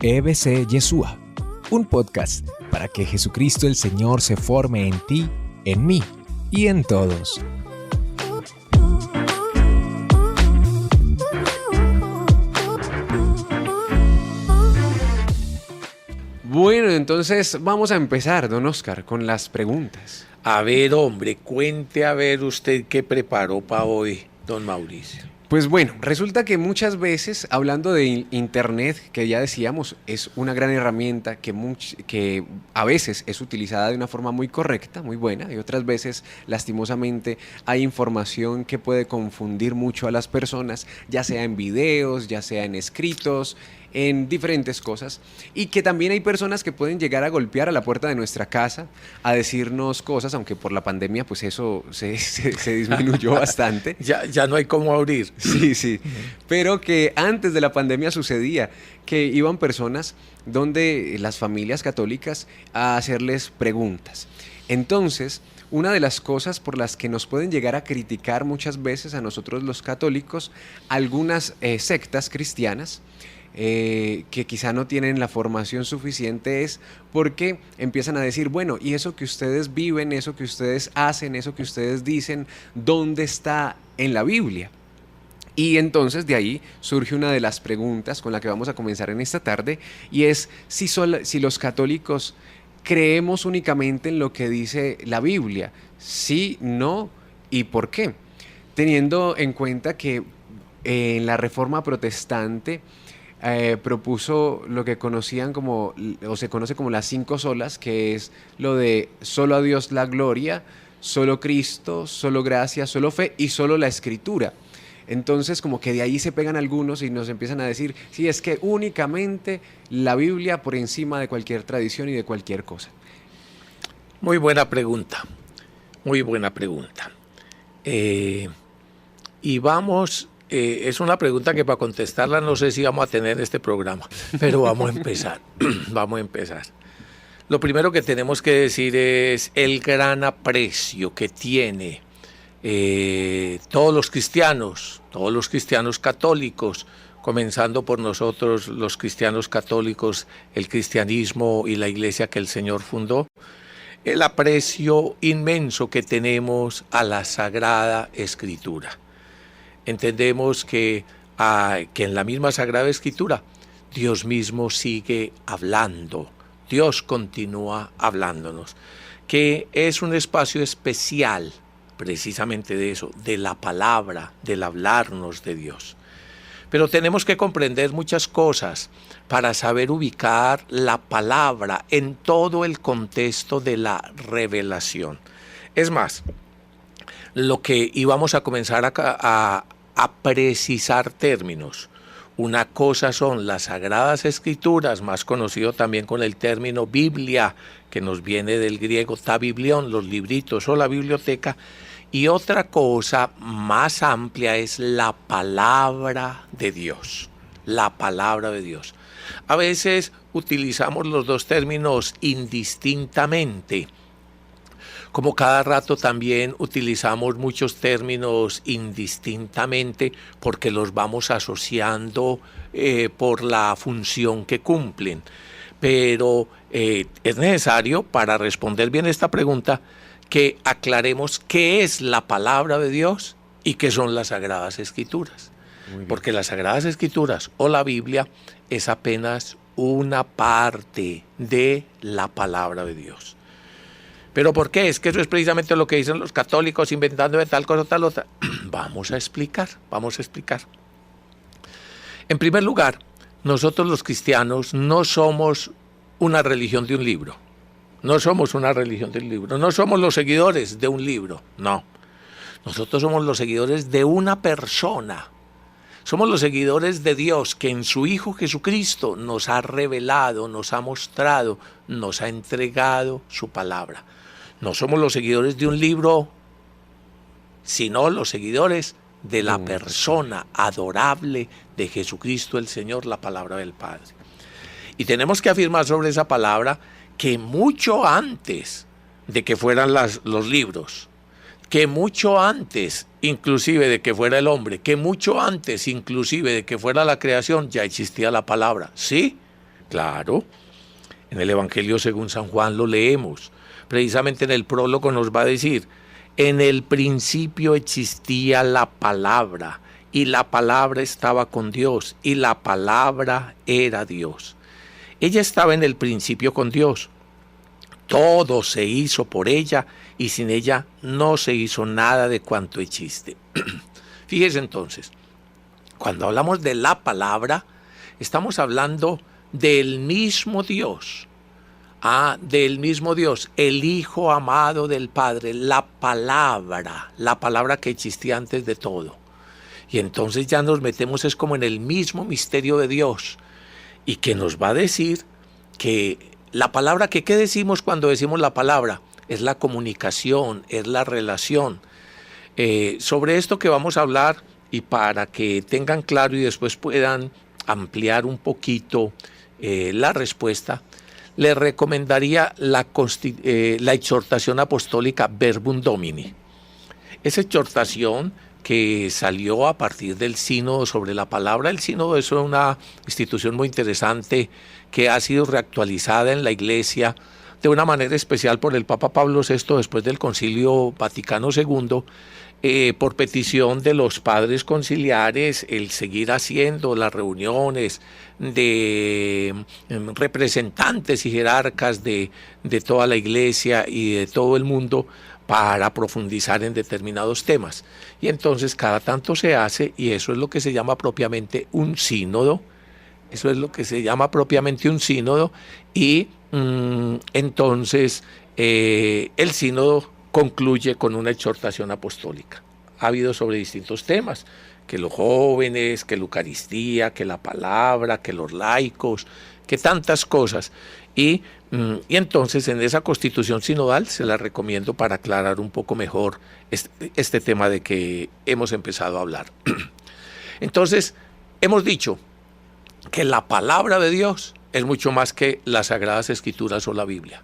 EBC Yeshua, un podcast para que Jesucristo el Señor se forme en ti, en mí y en todos. Bueno, entonces vamos a empezar, don Oscar, con las preguntas. A ver, hombre, cuente a ver usted qué preparó para hoy, don Mauricio. Pues bueno, resulta que muchas veces, hablando de Internet, que ya decíamos, es una gran herramienta que a veces es utilizada de una forma muy correcta, muy buena, y otras veces, lastimosamente, hay información que puede confundir mucho a las personas, ya sea en videos, ya sea en escritos, en diferentes cosas, y que también hay personas que pueden llegar a golpear a la puerta de nuestra casa a decirnos cosas, aunque por la pandemia pues eso se disminuyó bastante. Ya no hay cómo abrir. Sí, pero que antes de la pandemia sucedía que iban personas donde las familias católicas a hacerles preguntas. Entonces, una de las cosas por las que nos pueden llegar a criticar muchas veces a nosotros los católicos, algunas sectas cristianas, que quizá no tienen la formación suficiente, es porque empiezan a decir, bueno, y eso que ustedes viven, eso que ustedes hacen, eso que ustedes dicen, ¿dónde está en la Biblia? Y entonces de ahí surge una de las preguntas con la que vamos a comenzar en esta tarde, y es si los católicos creemos únicamente en lo que dice la Biblia, sí, no y por qué, teniendo en cuenta que en la Reforma Protestante propuso lo que conocían como, o se conoce como las 5 solas, que es lo de solo a Dios la gloria, solo Cristo, solo gracia, solo fe y solo la Escritura. Entonces como que de ahí se pegan algunos y nos empiezan a decir, sí, es que únicamente la Biblia por encima de cualquier tradición y de cualquier cosa. Muy buena pregunta, muy buena pregunta. Y vamos... es una pregunta que para contestarla no sé si vamos a tener este programa, pero vamos a empezar, vamos a empezar. Lo primero que tenemos que decir es el gran aprecio que tiene todos los cristianos católicos, comenzando por nosotros los cristianos católicos, el cristianismo y la iglesia que el Señor fundó, el aprecio inmenso que tenemos a la Sagrada Escritura. Entendemos que en la misma Sagrada Escritura Dios mismo sigue hablando, Dios continúa hablándonos, que es un espacio especial precisamente de eso, de la palabra, del hablarnos de Dios. Pero tenemos que comprender muchas cosas para saber ubicar la palabra en todo el contexto de la revelación. Es más, lo que íbamos a comenzar a precisar términos. Una cosa son las Sagradas Escrituras, más conocido también con el término Biblia, que nos viene del griego ta biblion, los libritos o la biblioteca, y otra cosa más amplia es la palabra de Dios, la palabra de Dios. A veces utilizamos los dos términos indistintamente, como cada rato también utilizamos muchos términos indistintamente porque los vamos asociando por la función que cumplen. Pero es necesario, para responder bien esta pregunta, que aclaremos qué es la palabra de Dios y qué son las Sagradas Escrituras. Porque las Sagradas Escrituras o la Biblia es apenas una parte de la palabra de Dios. ¿Pero por qué? Es que eso es precisamente lo que dicen los católicos, inventando de tal cosa, tal otra. Vamos a explicar. En primer lugar, nosotros los cristianos no somos una religión de un libro. No somos los seguidores de un libro, no. Nosotros somos los seguidores de una persona. Somos los seguidores de Dios, que en su Hijo Jesucristo nos ha revelado, nos ha mostrado, nos ha entregado su palabra. No somos los seguidores de un libro, sino los seguidores de la persona adorable de Jesucristo el Señor, la palabra del Padre. Y tenemos que afirmar sobre esa palabra que mucho antes de que fueran los libros, que mucho antes inclusive de que fuera el hombre, que mucho antes inclusive de que fuera la creación ya existía la palabra, sí, Claro, en el Evangelio según San Juan lo leemos. Precisamente en el prólogo nos va a decir: en el principio existía la palabra, y la palabra estaba con Dios, y la palabra era Dios. Ella estaba en el principio con Dios. Todo se hizo por ella, y sin ella no se hizo nada de cuanto existe. Fíjese entonces, cuando hablamos de la palabra, estamos hablando del mismo Dios. Del mismo Dios, el Hijo amado del Padre, la palabra que existía antes de todo. Y entonces ya nos metemos es como en el mismo misterio de Dios, y que nos va a decir que la palabra, que ¿qué decimos cuando decimos la palabra? Es la comunicación, es la relación. Sobre esto que vamos a hablar, y para que tengan claro y después puedan ampliar un poquito la respuesta, les recomendaría la exhortación apostólica Verbum Domini. Esa exhortación que salió a partir del sínodo sobre la palabra. El sínodo es una institución muy interesante que ha sido reactualizada en la Iglesia de una manera especial por el Papa Pablo VI después del Concilio Vaticano II, por petición de los padres conciliares, el seguir haciendo las reuniones de representantes y jerarcas de toda la Iglesia y de todo el mundo para profundizar en determinados temas. Y entonces cada tanto se hace, y eso es lo que se llama propiamente un sínodo. Eso es lo que se llama propiamente un sínodo, y entonces el sínodo concluye con una exhortación apostólica. Ha habido sobre distintos temas, que los jóvenes, que la Eucaristía, que la palabra, que los laicos, que tantas cosas. Y entonces en esa constitución sinodal se la recomiendo para aclarar un poco mejor este tema de que hemos empezado a hablar. Entonces, hemos dicho que la palabra de Dios es mucho más que las Sagradas Escrituras o la Biblia.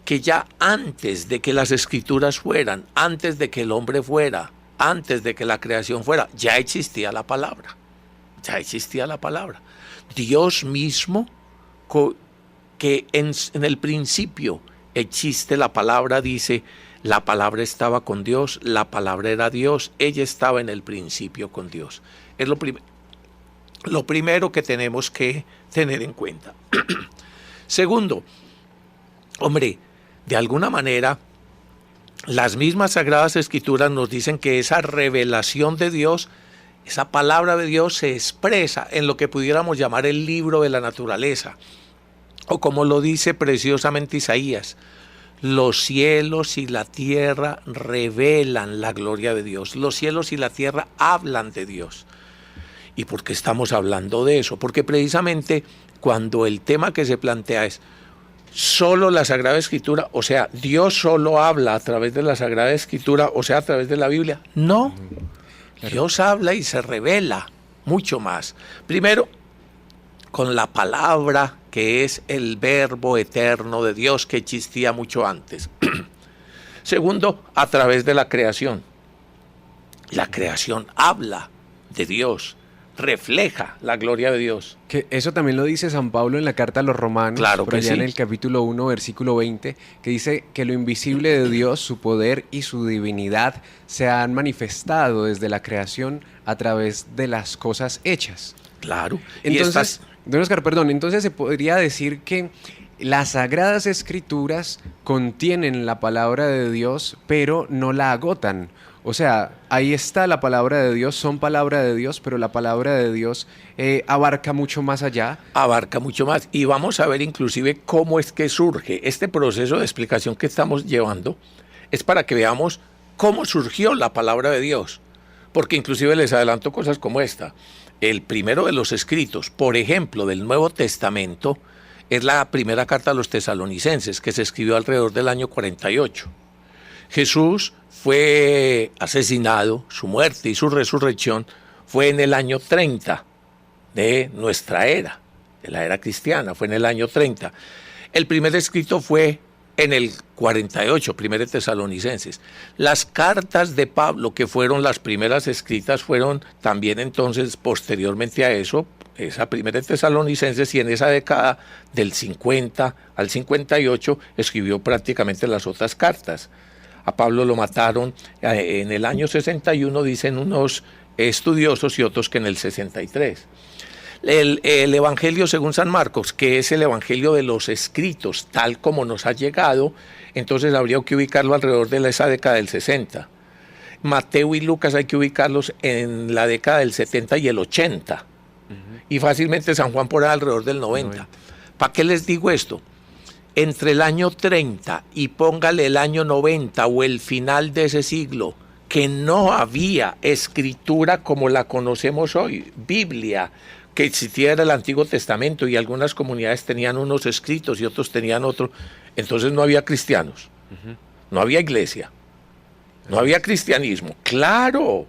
Que ya antes de que las Escrituras fueran, antes de que el hombre fuera, antes de que la creación fuera, ya existía la palabra. Ya existía la palabra. Dios mismo, que en el principio existe la palabra, dice: la palabra estaba con Dios, la palabra era Dios, ella estaba en el principio con Dios. Es lo primero que tenemos que tener en cuenta. Segundo, hombre, de alguna manera, las mismas Sagradas Escrituras nos dicen que esa revelación de Dios, esa palabra de Dios, se expresa en lo que pudiéramos llamar el libro de la naturaleza, o como lo dice preciosamente Isaías: los cielos y la tierra revelan la gloria de Dios. Los cielos y la tierra hablan de Dios. ¿Y por qué estamos hablando de eso? Porque precisamente cuando el tema que se plantea es solo la Sagrada Escritura, o sea, Dios solo habla a través de la Sagrada Escritura, o sea, a través de la Biblia. No, Dios habla y se revela mucho más. Primero, con la palabra, que es el verbo eterno de Dios que existía mucho antes. Segundo, a través de la creación. La creación habla de Dios, refleja la gloria de Dios. Que eso también lo dice San Pablo en la carta a los Romanos, claro, por allá sí, en el capítulo 1, versículo 20, que dice que lo invisible de Dios, su poder y su divinidad, se han manifestado desde la creación a través de las cosas hechas. Claro. Entonces, don Oscar, perdón, entonces se podría decir que las Sagradas Escrituras contienen la palabra de Dios, pero no la agotan. O sea, ahí está la palabra de Dios, son palabra de Dios, pero la palabra de Dios abarca mucho más allá. Abarca mucho más. Y vamos a ver inclusive cómo es que surge este proceso de explicación que estamos llevando. Es para que veamos cómo surgió la palabra de Dios. Porque inclusive les adelanto cosas como esta. El primero de los escritos, por ejemplo, del Nuevo Testamento, es la primera carta a los tesalonicenses, que se escribió alrededor del año 48. Jesús fue asesinado, su muerte y su resurrección fue en el año 30 de nuestra era, de la era cristiana, fue en el año 30. El primer escrito fue en el 48, Primera Tesalonicenses. Las cartas de Pablo, que fueron las primeras escritas, fueron también entonces, posteriormente a eso, esa Primera Tesalonicenses, y en esa década del 50 al 58 escribió prácticamente las otras cartas. A Pablo lo mataron en el año 61, dicen unos estudiosos, y otros que en el 63. El Evangelio según San Marcos, que es el Evangelio de los escritos, tal como nos ha llegado, entonces habría que ubicarlo alrededor de esa década del 60. Mateo y Lucas hay que ubicarlos en la década del 70 y el 80. Y fácilmente San Juan por ahí alrededor del 90. ¿Para qué les digo esto? Entre el año 30 y póngale el año 90 o el final de ese siglo, que no había escritura como la conocemos hoy, Biblia, que existiera el Antiguo Testamento, y algunas comunidades tenían unos escritos y otros tenían otros, entonces no había cristianos, no había iglesia, no había cristianismo, claro,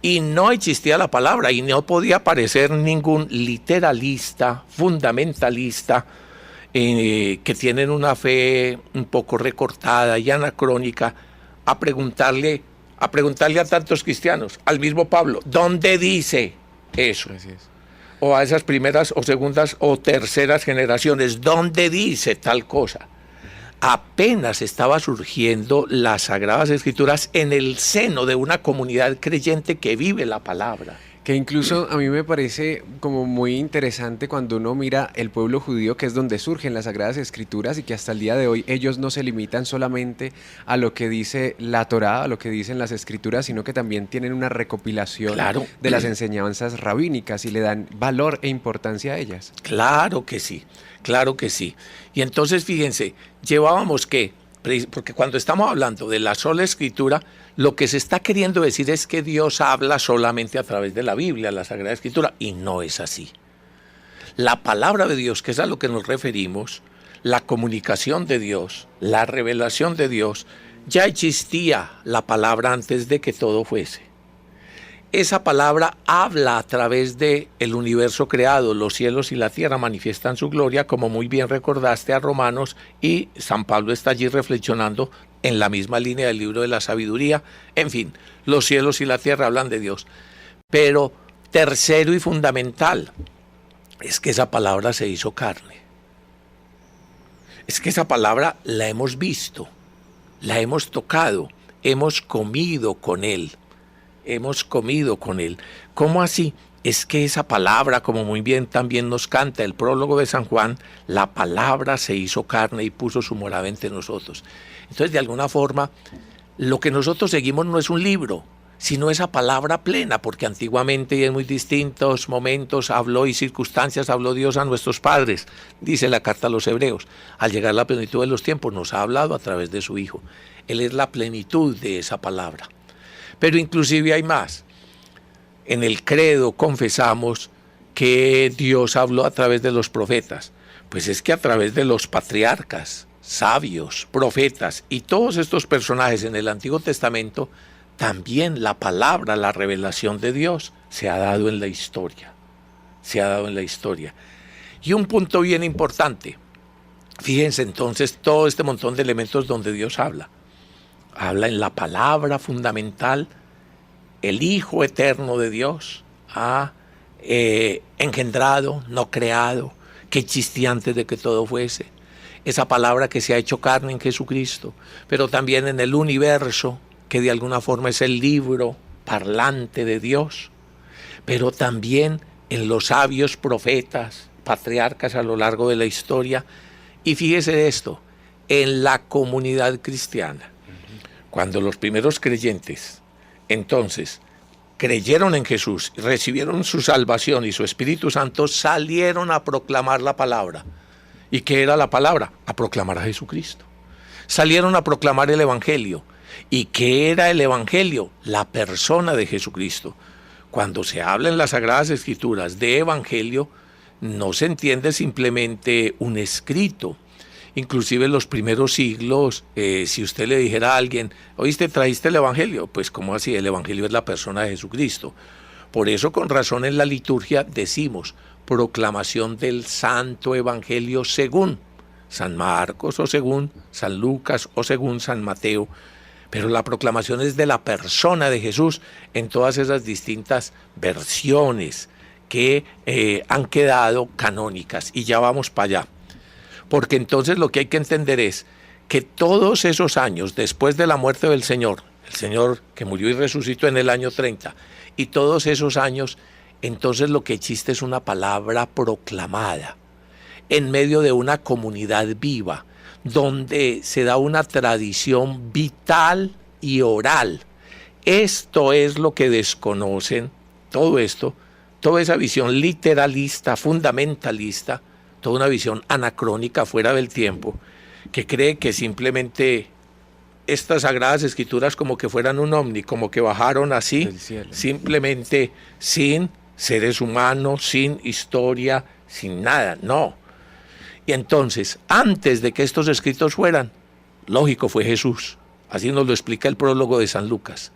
y no existía la palabra, y no podía aparecer ningún literalista, fundamentalista, que tienen una fe un poco recortada y anacrónica, a preguntarle a tantos cristianos, al mismo Pablo, ¿dónde dice eso? Así es. O a esas primeras o segundas o terceras generaciones, ¿dónde dice tal cosa? Apenas estaba surgiendo las Sagradas Escrituras en el seno de una comunidad creyente que vive la palabra. Que incluso a mí me parece como muy interesante cuando uno mira el pueblo judío, que es donde surgen las Sagradas Escrituras, y que hasta el día de hoy ellos no se limitan solamente a lo que dice la Torá, a lo que dicen las Escrituras, sino que también tienen una recopilación de las enseñanzas rabínicas y le dan valor e importancia a ellas. Claro que sí, claro que sí. Y entonces fíjense, llevábamos que, porque cuando estamos hablando de la sola Escritura, lo que se está queriendo decir es que Dios habla solamente a través de la Biblia, la Sagrada Escritura, y no es así. La palabra de Dios, que es a lo que nos referimos, la comunicación de Dios, la revelación de Dios, ya existía la palabra antes de que todo fuese. Esa palabra habla a través del universo creado, los cielos y la tierra manifiestan su gloria, como muy bien recordaste a Romanos, y San Pablo está allí reflexionando en la misma línea del libro de la sabiduría. En fin, los cielos y la tierra hablan de Dios. Pero tercero y fundamental es que esa palabra se hizo carne. Es que esa palabra la hemos visto, la hemos tocado, hemos comido con Él. Hemos comido con Él. ¿Cómo así? Es que esa palabra, como muy bien también nos canta el prólogo de San Juan, la palabra se hizo carne y puso su morada entre nosotros. Entonces, de alguna forma, lo que nosotros seguimos no es un libro, sino esa palabra plena, porque antiguamente y en muy distintos momentos habló y circunstancias habló Dios a nuestros padres, dice la carta a los Hebreos. Al llegar la plenitud de los tiempos nos ha hablado a través de su Hijo. Él es la plenitud de esa palabra. Pero inclusive hay más. En el credo confesamos que Dios habló a través de los profetas. Pues es que a través de los patriarcas, sabios, profetas y todos estos personajes en el Antiguo Testamento, también la palabra, la revelación de Dios se ha dado en la historia. Se ha dado en la historia. Y un punto bien importante. Fíjense entonces todo este montón de elementos donde Dios habla. Habla en la palabra fundamental, el Hijo eterno de Dios, engendrado, no creado, que existía antes de que todo fuese. Esa palabra que se ha hecho carne en Jesucristo, pero también en el universo, que de alguna forma es el libro parlante de Dios, pero también en los sabios profetas, patriarcas a lo largo de la historia. Y fíjese esto, en la comunidad cristiana. Cuando los primeros creyentes, entonces, creyeron en Jesús, recibieron su salvación y su Espíritu Santo, salieron a proclamar la palabra. ¿Y qué era la palabra? A proclamar a Jesucristo. Salieron a proclamar el Evangelio. ¿Y qué era el Evangelio? La persona de Jesucristo. Cuando se habla en las Sagradas Escrituras de Evangelio, no se entiende simplemente un escrito. Inclusive en los primeros siglos, si usted le dijera a alguien, ¿oíste, trajiste el Evangelio? Pues ¿cómo así? El Evangelio es la persona de Jesucristo. Por eso con razón en la liturgia decimos proclamación del Santo Evangelio según San Marcos o según San Lucas o según San Mateo, pero la proclamación es de la persona de Jesús en todas esas distintas versiones que han quedado canónicas, y ya vamos para allá. Porque entonces lo que hay que entender es que todos esos años después de la muerte del Señor, el Señor que murió y resucitó en el año 30, y todos esos años, entonces lo que existe es una palabra proclamada en medio de una comunidad viva, donde se da una tradición vital y oral. Esto es lo que desconocen, todo esto, toda esa visión literalista, fundamentalista, toda una visión anacrónica fuera del tiempo, que cree que simplemente estas sagradas escrituras como que fueran un ovni, como que bajaron así, simplemente sin seres humanos, sin historia, sin nada, no. Y entonces, antes de que estos escritos fueran, lógico, fue Jesús. Así nos lo explica el prólogo de San Lucas.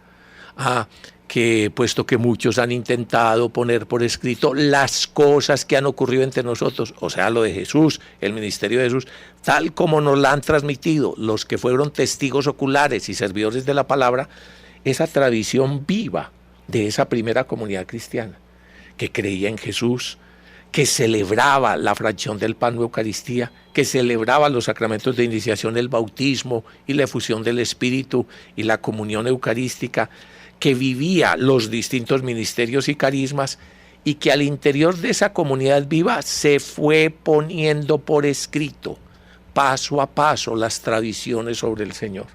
Que puesto que muchos han intentado poner por escrito las cosas que han ocurrido entre nosotros, o sea, lo de Jesús, el ministerio de Jesús, tal como nos la han transmitido los que fueron testigos oculares y servidores de la palabra, esa tradición viva de esa primera comunidad cristiana, que creía en Jesús, que celebraba la fracción del pan de Eucaristía, que celebraba los sacramentos de iniciación, el bautismo y la efusión del Espíritu y la comunión eucarística, que vivía los distintos ministerios y carismas, y que al interior de esa comunidad viva se fue poniendo por escrito, paso a paso, las tradiciones sobre el Señor.